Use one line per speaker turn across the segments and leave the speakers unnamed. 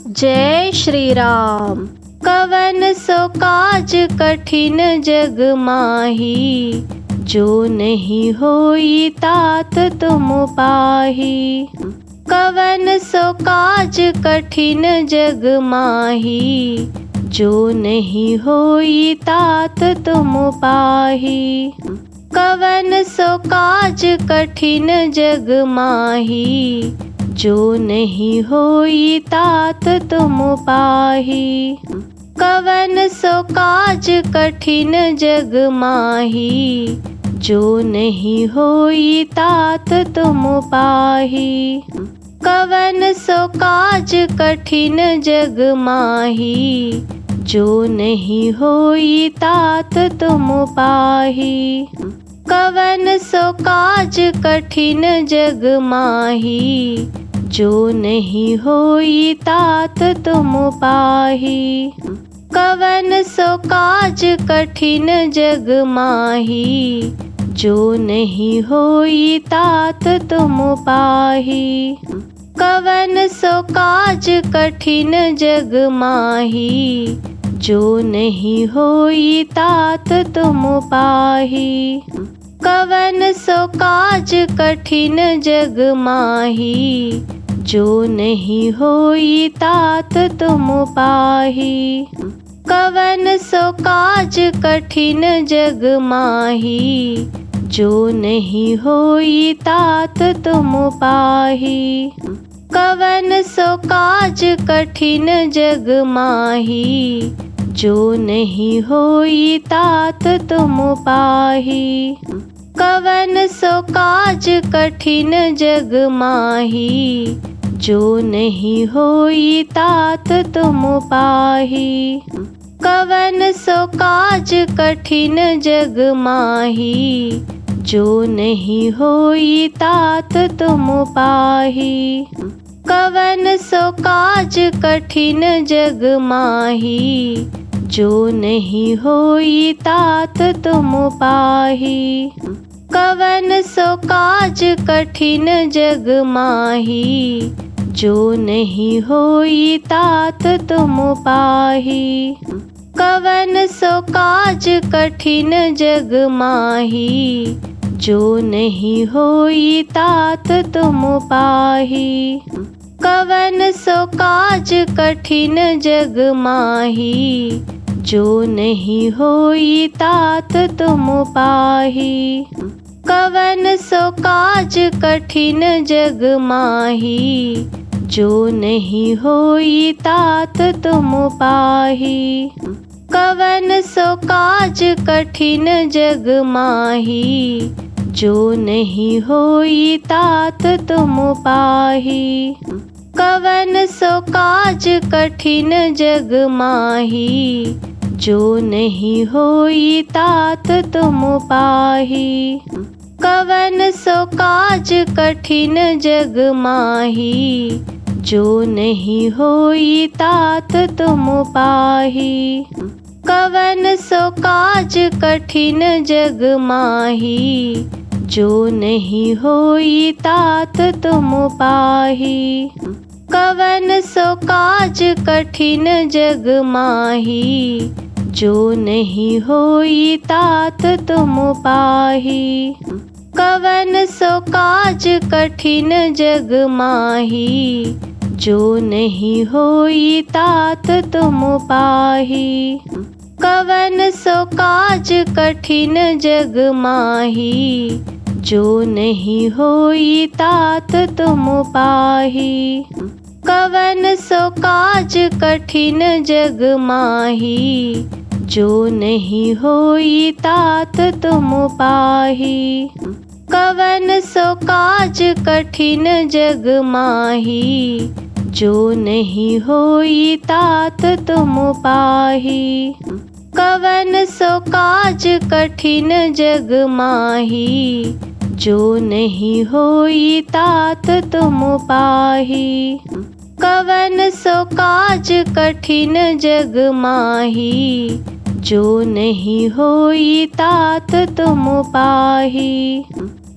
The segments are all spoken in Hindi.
जय श्री राम। कवन सो काज कठिन जग माही, जो नहीं होई तात तुम पाही। कवन सो काज कठिन जग माही, जो नहीं होई तात तुम पाही। कवन सो काज कठिन जग माही, जो नहीं होई तात तुम पाही। कवन सो काज कठिन जग माही, जो नहीं होई तात तुम पाही। कवन सो काज कठिन जग माही, जो नहीं होई तात तुम पाही। कवन सो काज कठिन जग माही, जो नहीं होई तात तुम पाही। कवन सो काज कठिन जग माही, जो नहीं होई तात तुम पाही। कवन सो काज कठिन जग माही, जो नहीं होई तात तुम पाही। कवन सो काज कठिन जग माही, जो नहीं होई तात तुम पाही। कवन सो काज कठिन जग माही, जो नहीं होई तात तुम पाही। कवन सो काज कठिन जग माही, जो नहीं होई तात तुम पाही। कवन सो काज कठिन जग माही, जो नहीं होई तात तुम पाही। कवन सो काज कठिन जग माही, जो नहीं होई तात तुम पाही। कवन सो काज कठिन जग माही, जो नहीं होई तात तुम पाही। कवन सो काज कठिन जग माही, जो नहीं होई तात तुम पाही। कवन सो काज कठिन जग माही, जो नहीं होई तात तुम पाही। कवन सो काज कठिन जग माही, जो नहीं होई तात तुम पाही। कवन सो काज कठिन जग माही, जो नहीं होई तात तुम पाही। कवन सो काज कठिन जग माही, जो नहीं होई तात तुम पाही। कवन सो काज कठिन जग माही, जो नहीं होई तात तुम पाही। कवन सो काज कठिन जग माही, जो नहीं होई तात तुम पाही। कवन सो काज कठिन जग माही, जो नहीं होई तात तुम पाही। कवन सो काज कठिन जग माही, जो नहीं होई तात तुम पाही। कवन सो काज कठिन जग माही, जो नहीं होई तात तुम पाही। कवन सो काज कठिन जग माही, जो नहीं होई तात तुम पाही। कवन सो काज कठिन जग माही, जो नहीं होई तात तुम पाही। कवन सो काज कठिन जग माही, जो नहीं होई तात तुम पाही। कवन सो काज कठिन जग माही, जो नहीं होई तात तुम पाही। कवन सो काज कठिन जग माही, जो नहीं होई तात तुम पाही।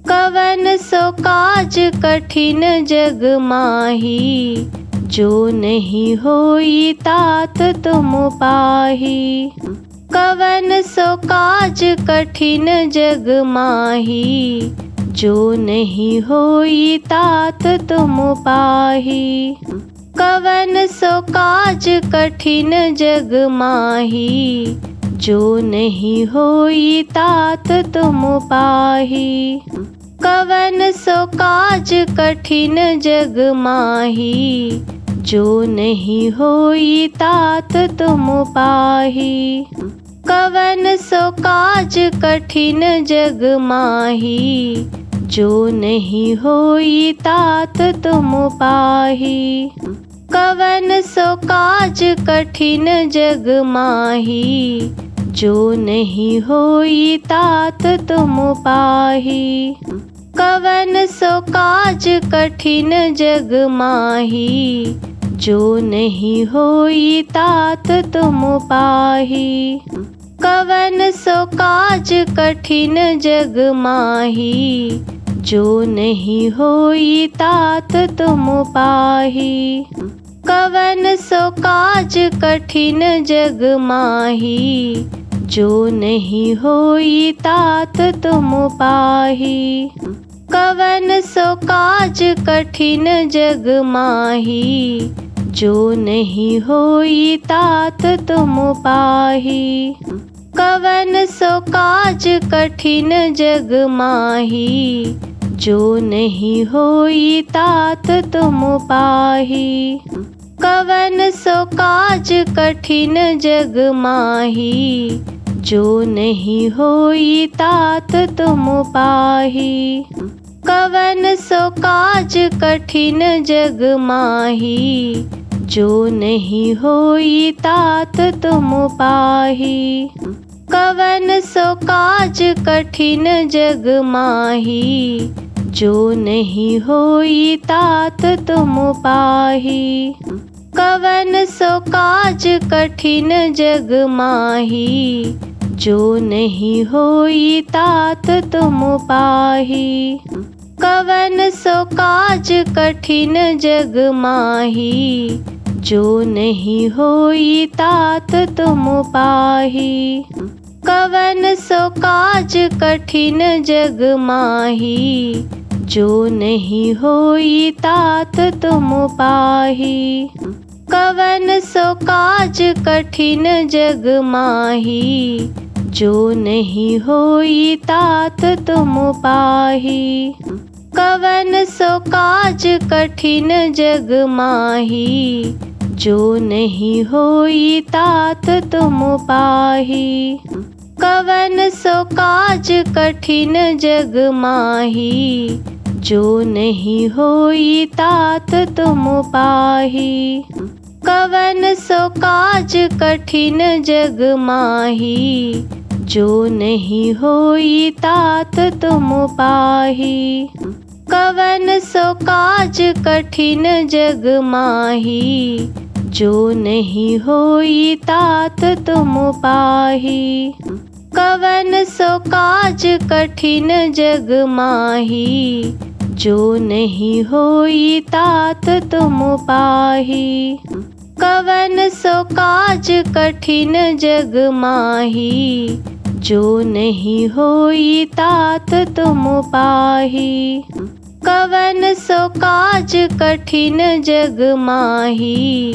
कवन सो काज कठिन जग माही, जो नहीं होई तात तुम पाही। कवन सो काज कठिन जग माही, जो नहीं होई तात तुम पाही। कवन सो काज कठिन जग माही, जो नहीं होई तात तुम पाही। कवन सो काज कठिन जग माही, जो नहीं होई तात तुम पाही। कवन सो काज कठिन जग माही, जो नहीं होई तात तुम पाही। कवन सो काज कठिन जग माही, जो नहीं होई तात तुम पाही। कवन सो काज कठिन जग माही, जो नहीं होई तात तुम पाही। कवन सो काज कठिन जग माही, जो नहीं होई तात तुम पाही। कवन सो काज कठिन जग माही, जो नहीं होई तात तुम पाही। कवन सो काज कठिन जग माही, जो नहीं होई तात तुम पाही। कवन सो काज कठिन जग माही, जो नहीं होई तात तुम पाही। कवन सो काज कठिन जग माही, जो नहीं होई तात तुम पाही। कवन सो काज कठिन जग माही, जो नहीं होई तात तुम पाही। कवन सो काज कठिन जग माही, जो नहीं होई तात तुम पाही। कवन सो काज कठिन जग माही, जो नहीं होई तात तुम पाही। कवन सो काज कठिन जग माही, जो नहीं होई तात तुम पाही। कवन सो काज कठिन जग माही, जो नहीं होई तात तुम पाही। कवन सो काज कठिन जग माही, जो नहीं होई तात तुम पाही। कवन सो काज कठिन जग माही, जो नहीं होई तात तुम पाही। कवन सो काज कठिन जग माही, जो नहीं होई तात तुम पाही। कवन सो काज कठिन जग माही, जो नहीं होई तात तुम पाही। कवन सो काज कठिन जग माही, जो नहीं होई तात तुम पाही। कवन सो काज कठिन जग माही, जो नहीं होई तात तुम पाही। कवन सो काज कठिन जग माही, जो नहीं होई तात तुम पाही। कवन सो काज कठिन जग माही,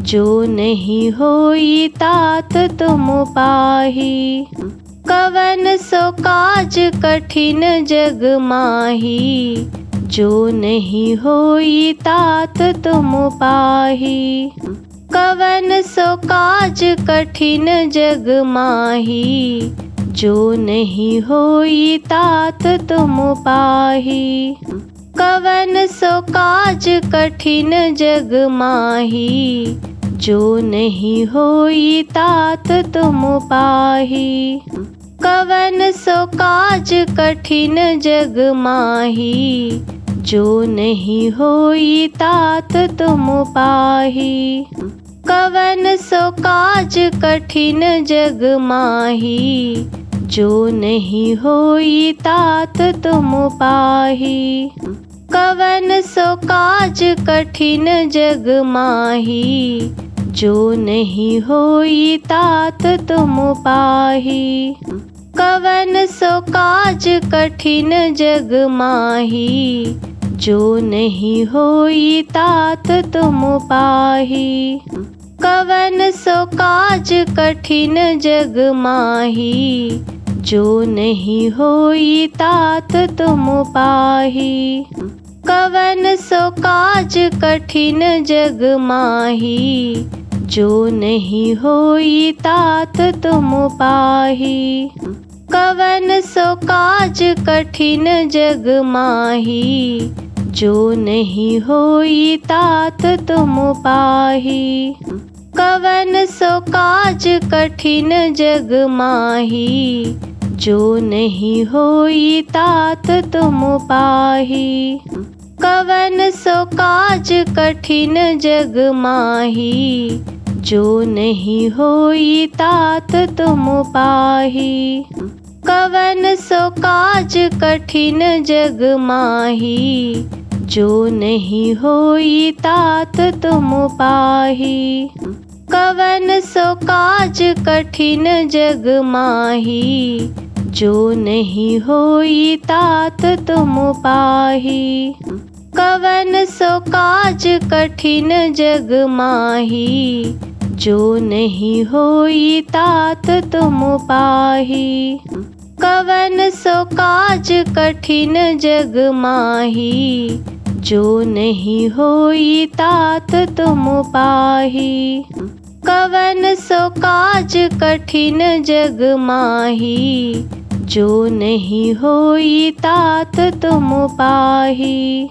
जो नहीं होई तात तुम पाही। कवन सो काज कठिन जग माही, जो नहीं होई तात तुम पाही। कवन सो काज कठिन जग माही, जो नहीं होई तात तुम पाही। कवन सो काज कठिन जग माही, जो नहीं होई तात तुम पाही। कवन सो काज कठिन जग माही, जो नहीं होई तात तुम पाही। कवन सो काज कठिन जग माही, जो नहीं होई तात तुम पाही। कवन सो काज कठिन जग माही, जो नहीं होई तात तुम पाही। कवन सो काज कठिन जग माही, जो नहीं होई तात तुम पाही। कवन सो काज कठिन जग माही, जो नहीं होई तात तुम पाही। कवन सो काज कठिन जग माही, जो नहीं होई तात तुम पाही। कवन सो काज कठिन जग माही, जो नहीं होई तात तुम पाही। कवन सो काज कठिन जग माही, जो नहीं होई तात तुम पाही। कवन सो काज कठिन जग माही, जो नहीं होई तात तुम पाही। कवन सो काज कठिन जग माही, जो नहीं होई तात तुम पाही। कवन सो काज कठिन जग माही, जो नहीं होई तात तुम पाही। कवन सो काज कठिन जग माही, जो नहीं होई तात तुम पाही। कवन सो काज कठिन जग माही, जो नहीं होई तात तुम पाही। कवन सो काज कठिन जग माही, जो नहीं होई तात तुम पाही।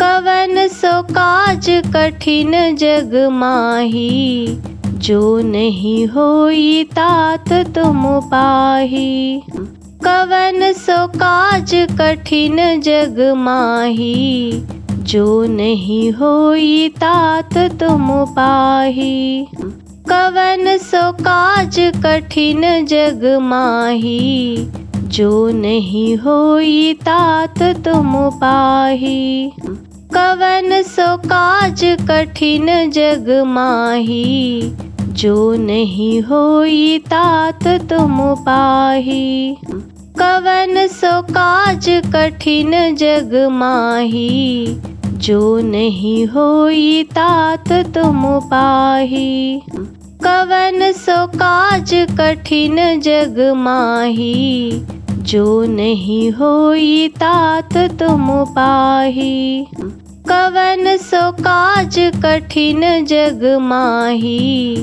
कवन सो काज कठिन जग माही, जो नहीं होई तात तुम पाही। कवन सो काज कठिन जग माही, जो नहीं होई तात तुम पाही। कवन सो काज कठिन जग माही, जो नहीं होई तात तुम पाही। कवन सो काज कठिन जग माही, जो नहीं होई तात तुम पाही। कवन सो काज कठिन जग माही, जो नहीं होई तात तुम पाही। कवन सो काज कठिन जग माही, जो नहीं होई तात तुम पाही। कवन सो काज कठिन जग माही,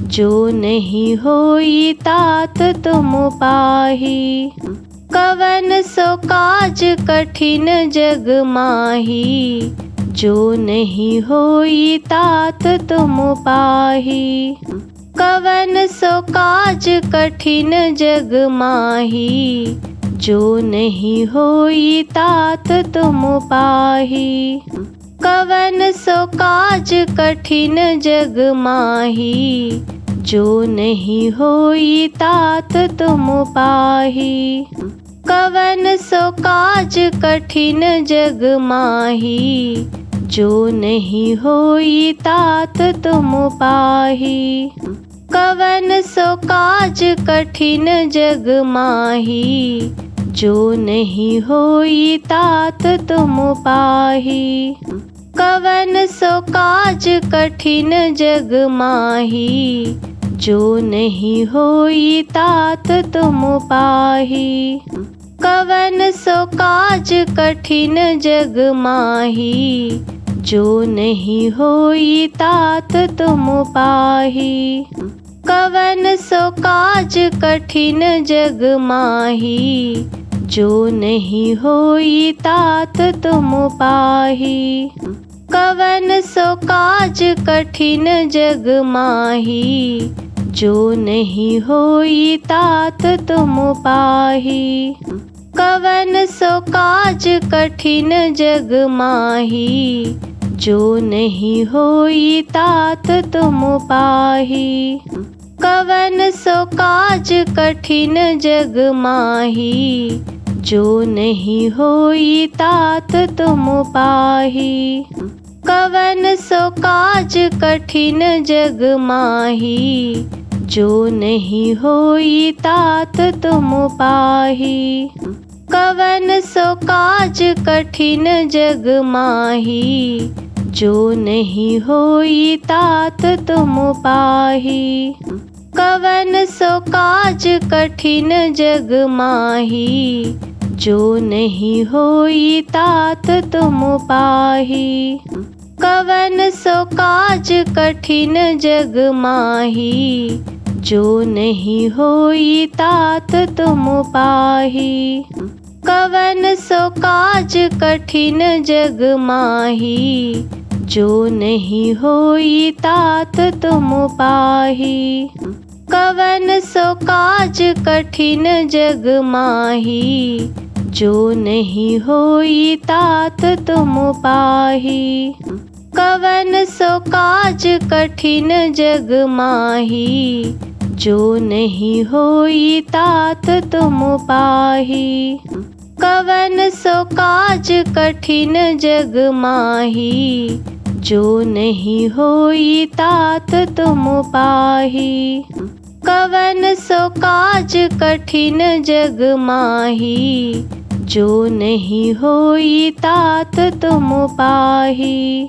जो नहीं होई तात तुम पाही। कवन सो काज कठिन जग माही, जो नहीं होई तात तुम पाही। कवन सो काज कठिन जग माही, जो नहीं होई तात तुम पाही। कवन सो काज कठिन जग माही, जो नहीं होई तात तुम पाही। कवन सो काज कठिन जग माही, जो नहीं होई तात तुम पाही। कवन सो काज कठिन जग माही, जो नहीं होई तात तुम पाही। कवन सो काज कठिन जग माही, जो नहीं होई तात तुम पाही। कवन सो काज कठिन जग माही, जो नहीं होई तात तुम पाही। कवन सो काज कठिन जग माही, जो नहीं होई तात तुम पाही। कवन सो काज कठिन जग माही, जो नहीं होई तात तुम पाही। कवन सो काज कठिन जग माही, जो नहीं होई तात तुम पाही। कवन सो काज कठिन जग माही, जो नहीं होई तात तुम पाही। कवन सो काज कठिन जग माही, जो नहीं होई तात तुम पाही। कवन सो काज कठिन जग माही, जो नहीं होई तात तुम पाही। कवन सो काज कठिन जग माही, जो नहीं होई तात तुम पाही। कवन सो काज कठिन जग माही, जो नहीं होई तात तुम पाही। कवन सो काज कठिन जग माही, जो नहीं होई तात तुम पाही। कवन सो काज कठिन जग माही, जो नहीं होई तात तुम पाही। कवन सो काज कठिन जग माही, जो नहीं होई तात तुम पाही। कवन सो काज कठिन जग माही, जो नहीं होई तात तुम पाही। कवन सो काज कठिन जग माही, जो नहीं होई तात तुम पाही।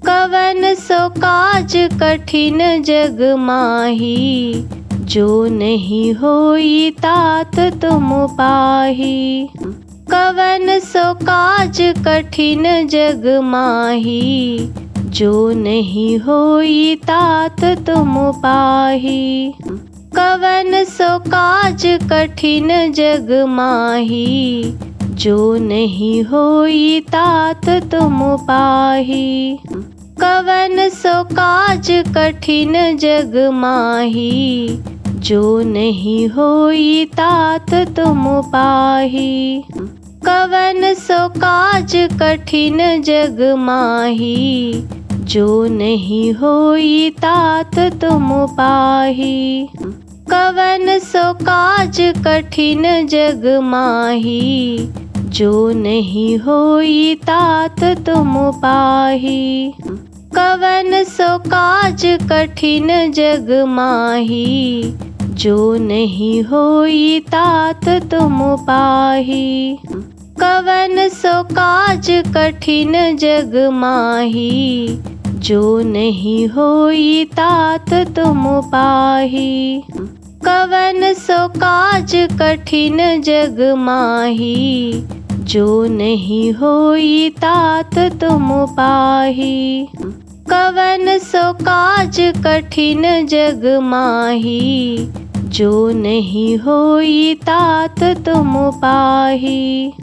कवन सो काज कठिन जग माही, जो नहीं होई तात तुम पाही। कवन सो काज कठिन जग माही, जो नहीं होई तात तुम पाही। कवन सो काज कठिन जग माही, जो नहीं होई तात तुम पाही। कवन सो काज कठिन जग माही, जो नहीं होई तात तुम पाही। कवन सो काज कठिन जग माही, जो नहीं होई तात तुम पाही। कवन सो काज कठिन जग माही, जो नहीं होई तात तुम पाही। कवन सो काज कठिन जग माही, जो नहीं होई तात तुम पाही। कवन सो काज कठिन जग माही, जो नहीं होई तात तुम पाही। कवन सो काज कठिन जग माही, जो नहीं होई तात तुम पाही। कवन सो काज कठिन जग माही, जो नहीं होई तात तुम पाही।